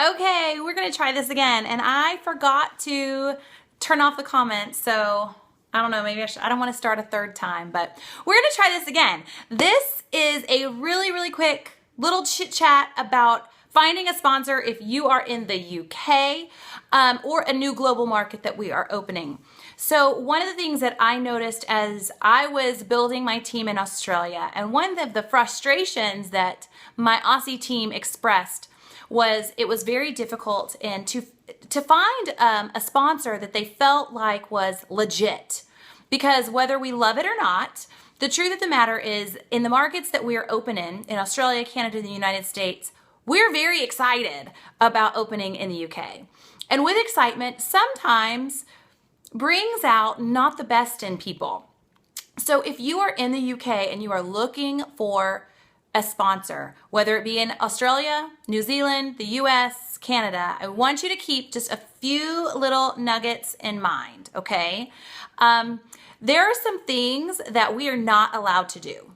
Okay, we're gonna try this again, and I forgot to turn off the comments, so I don't know, maybe I don't want to start a third time, but we're gonna try this again. This is a really quick little chit chat about finding a sponsor if you are in the UK or a new global market that we are opening. So one of the things that I noticed as I was building my team in Australia, and one of the frustrations that my Aussie team expressed was it was very difficult and to find a sponsor that they felt like was legit. Because whether we love it or not, the truth of the matter is in the markets that we are open in Australia, Canada, and the United States, we're very excited about opening in the UK. And with excitement, sometimes brings out not the best in people. So if you are in the UK and you are looking for a sponsor, whether it be in Australia, New Zealand, the US, Canada, I want you to keep just a few little nuggets in mind, okay? There are some things that we are not allowed to do.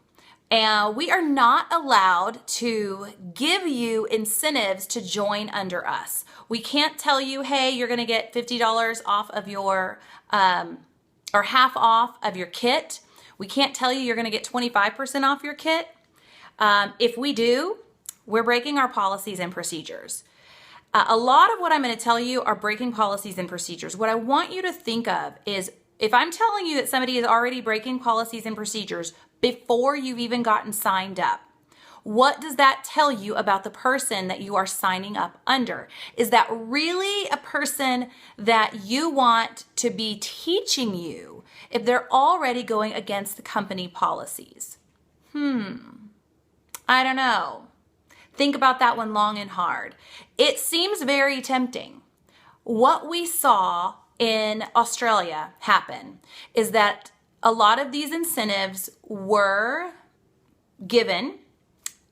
And we are not allowed to give you incentives to join under us. We can't tell you, hey, you're gonna get $50 off of your, or half off of your kit. We can't tell you you're gonna get 25% off your kit. If we do, we're breaking our policies and procedures. A lot of what I'm going to tell you are breaking policies and procedures. What I want you to think of is if I'm telling you that somebody is already breaking policies and procedures before you've even gotten signed up, what does that tell you about the person that you are signing up under? Is that really a person that you want to be teaching you if they're already going against the company policies? I don't know. Think about that one long and hard. It seems very tempting. What we saw in Australia happen is that a lot of these incentives were given,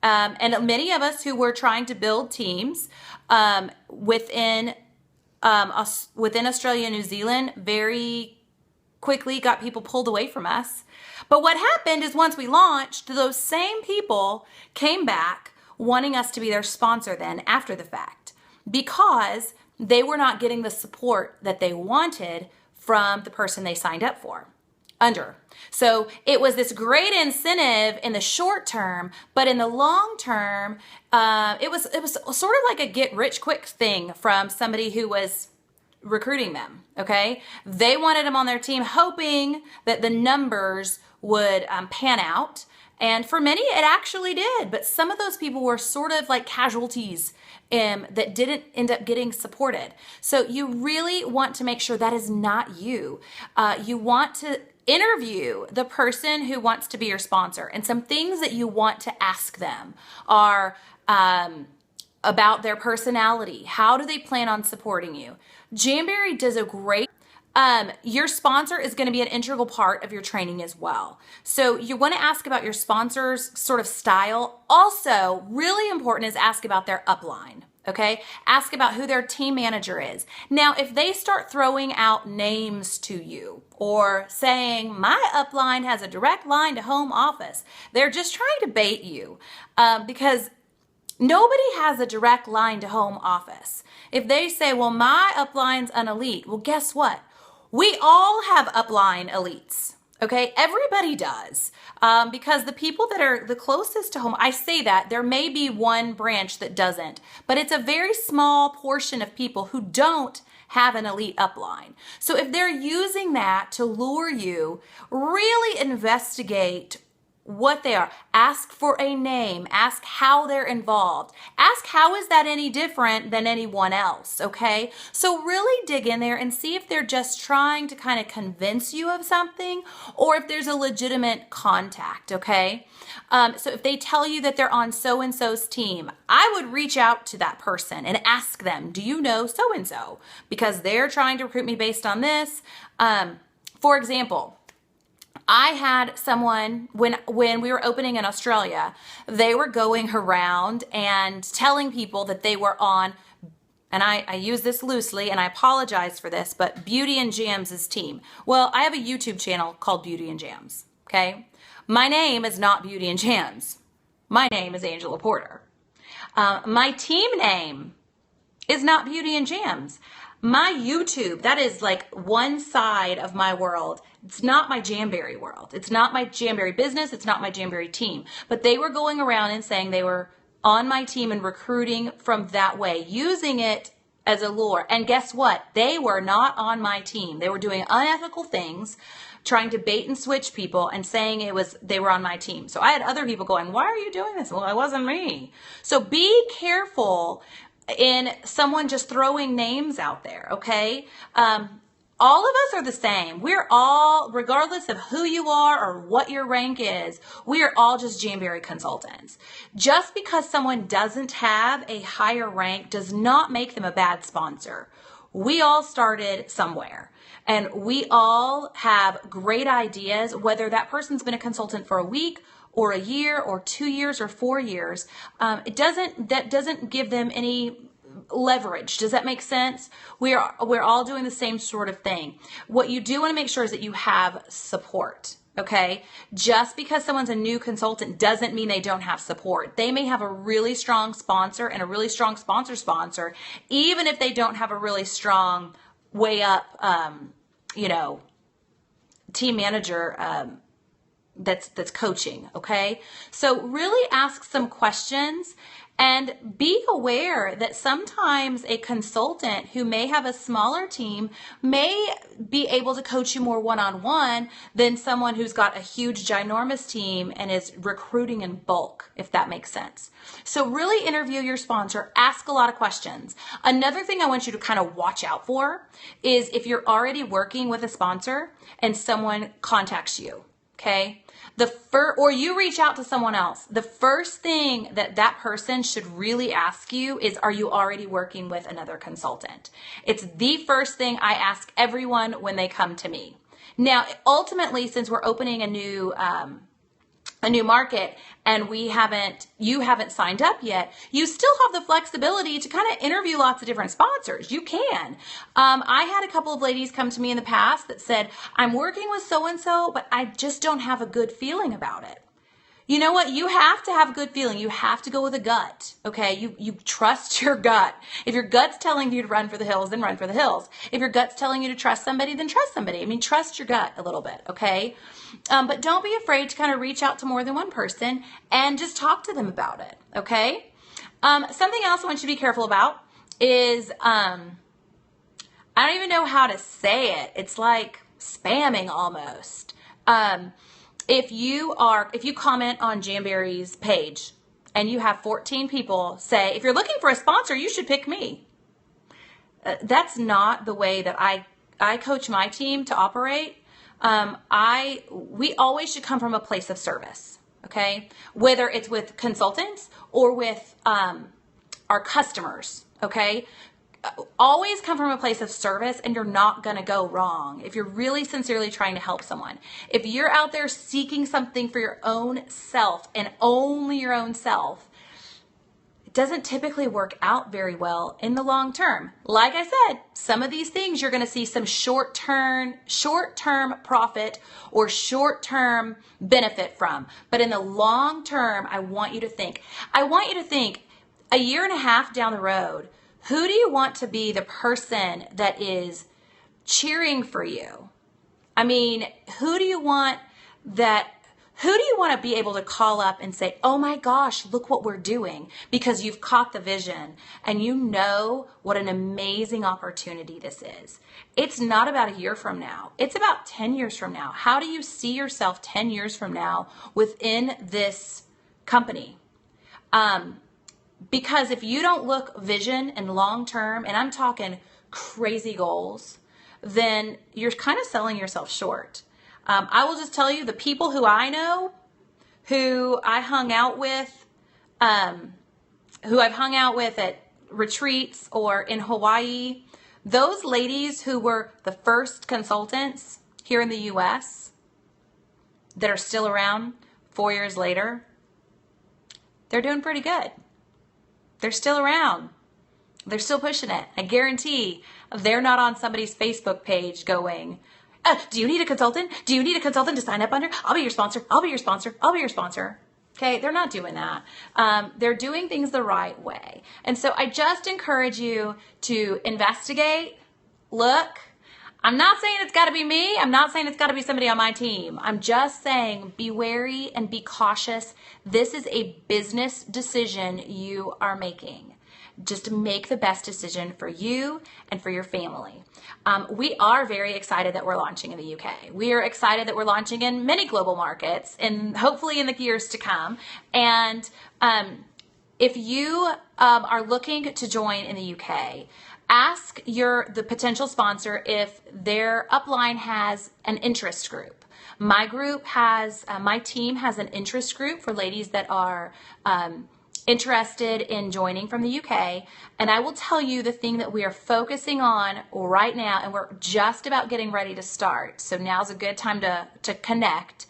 and many of us who were trying to build teams within Australia and New Zealand very quickly got people pulled away from us. But what happened is once we launched, those same people came back wanting us to be their sponsor then after the fact because they were not getting the support that they wanted from the person they signed up for under. So it was this great incentive in the short term, but in the long term, it was sort of like a get rich quick thing from somebody who was recruiting them, okay? They wanted them on their team hoping that the numbers would pan out. And for many, it actually did. But some of those people were sort of like casualties that didn't end up getting supported. So you really want to make sure that is not you. You want to interview the person who wants to be your sponsor. And some things that you want to ask them are about their personality. How do they plan on supporting you? Jamberry does a great your sponsor is going to be an integral part of your training as well. So you want to ask about your sponsor's sort of style. Also, really important is ask about their upline. Okay? Ask about who their team manager is. Now, if they start throwing out names to you or saying, my upline has a direct line to home office, they're just trying to bait you because nobody has a direct line to home office. If they say, well, my upline's an elite, well, guess what? We all have upline elites, okay? Everybody does, because the people that are the closest to home, I say that, there may be one branch that doesn't, but it's a very small portion of people who don't have an elite upline. So if they're using that to lure you, really investigate what they are. Ask for a name. Ask how they're involved. Ask how is that any different than anyone else, okay? So really dig in there and see if they're just trying to kind of convince you of something or if there's a legitimate contact, okay? So if they tell you that they're on so-and-so's team, I would reach out to that person and ask them, do you know so-and-so? Because they're trying to recruit me based on this. For example, I had someone, when we were opening in Australia, they were going around and telling people that they were on, and I use this loosely, and I apologize for this, but Beauty and Jams' team. Well, I have a YouTube channel called Beauty and Jams, okay? My name is not Beauty and Jams. My name is Angela Porter. My team name is not beauty and jams. My YouTube, that is like one side of my world. It's not my Jamberry world. It's not my Jamberry business. It's not my Jamberry team. But they were going around and saying they were on my team and recruiting from that way, using it as a lure. And guess what? They were not on my team. They were doing unethical things, trying to bait and switch people and saying they were on my team. So I had other people going, why are you doing this? Well, it wasn't me. So be careful in someone just throwing names out there, okay? All of us are the same. We're all, regardless of who you are or what your rank is, we are all just Jamberry consultants. Just because someone doesn't have a higher rank does not make them a bad sponsor. We all started somewhere. And we all have great ideas, whether that person's been a consultant for a week or a year or 2 years or 4 years. That doesn't give them any leverage. Does that make sense? We're all doing the same sort of thing. What you do want to make sure is that you have support. Okay. Just because someone's a new consultant doesn't mean they don't have support. They may have a really strong sponsor and a really strong sponsor, even if they don't have a really strong way up, team manager, that's coaching. Okay. So really ask some questions and be aware that sometimes a consultant who may have a smaller team may be able to coach you more one-on-one than someone who's got a huge, ginormous team and is recruiting in bulk, if that makes sense. So really interview your sponsor, ask a lot of questions. Another thing I want you to kind of watch out for is if you're already working with a sponsor and someone contacts you, okay? Or you reach out to someone else. The first thing that person should really ask you is, are you already working with another consultant? It's the first thing I ask everyone when they come to me. Now, ultimately, since we're opening a new market and you haven't signed up yet, you still have the flexibility to kind of interview lots of different sponsors. You can. I had a couple of ladies come to me in the past that said, I'm working with so-and-so, but I just don't have a good feeling about it. You know what? You have to have a good feeling. You have to go with a gut. Okay. You trust your gut. If your gut's telling you to run for the hills, then run for the hills. If your gut's telling you to trust somebody, then trust somebody. I mean, trust your gut a little bit. Okay. But don't be afraid to kind of reach out to more than one person and just talk to them about it. Okay. Something else I want you to be careful about is, I don't even know how to say it. It's like spamming almost. If you comment on Jamberry's page and you have 14 people say, if you're looking for a sponsor, you should pick me. That's not the way that I coach my team to operate. We always should come from a place of service. Okay. Whether it's with consultants or with, our customers. Okay. Always come from a place of service and you're not going to go wrong if you're really sincerely trying to help someone. If you're out there seeking something for your own self and only your own self, it doesn't typically work out very well in the long term. Like I said, some of these things you're going to see some short-term profit or short-term benefit from. But in the long term, I want you to think a year and a half down the road, who do you want to be the person that is cheering for you? I mean, who do you want to be able to call up and say, oh my gosh, look what we're doing, because you've caught the vision and you know what an amazing opportunity this is. It's not about a year from now. It's about 10 years from now. How do you see yourself 10 years from now within this company? Because if you don't look vision and long term, and I'm talking crazy goals, then you're kind of selling yourself short. I will just tell you, the people who I know, who I've hung out with at retreats or in Hawaii, those ladies who were the first consultants here in the US that are still around 4 years later, they're doing pretty good. They're still around. They're still pushing it. I guarantee they're not on somebody's Facebook page going, do you need a consultant? Do you need a consultant to sign up under? I'll be your sponsor. I'll be your sponsor. I'll be your sponsor. Okay, they're not doing that. They're doing things the right way. And so I just encourage you to investigate, look. I'm not saying it's got to be me. I'm not saying it's got to be somebody on my team. I'm just saying be wary and be cautious. This is a business decision you are making. Just make the best decision for you and for your family. We are very excited that we're launching in the UK. We are excited that we're launching in many global markets and hopefully in the years to come. And if you are looking to join in the UK, ask the potential sponsor if their upline has an interest group. My team has an interest group for ladies that are interested in joining from the UK. And I will tell you the thing that we are focusing on right now, and we're just about getting ready to start. So now's a good time to connect,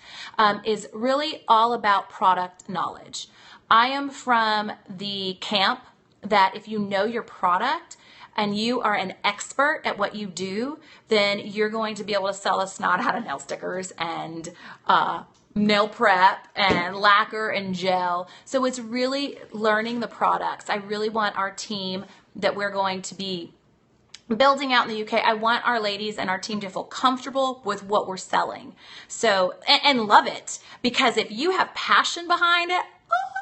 is really all about product knowledge. I am from the camp that if you know your product and you are an expert at what you do, then you're going to be able to sell a snot out of nail stickers and nail prep and lacquer and gel. So it's really learning the products. I really want our team that we're going to be building out in the UK, I want our ladies and our team to feel comfortable with what we're selling. So, and love it. Because if you have passion behind it,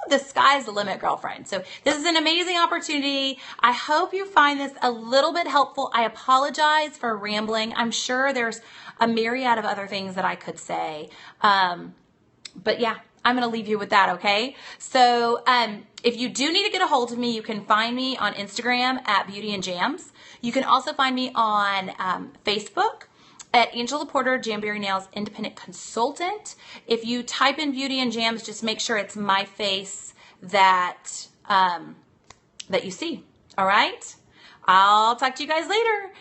the sky's the limit, girlfriend. So this is an amazing opportunity. I hope you find this a little bit helpful. I apologize for rambling. I'm sure there's a myriad of other things that I could say. But yeah, I'm going to leave you with that, okay? So if you do need to get a hold of me, you can find me on Instagram at Beauty and Jams. You can also find me on Facebook at Angela Porter, Jamberry Nails Independent Consultant. If you type in Beauty and Jams, just make sure it's my face that you see. All right? I'll talk to you guys later.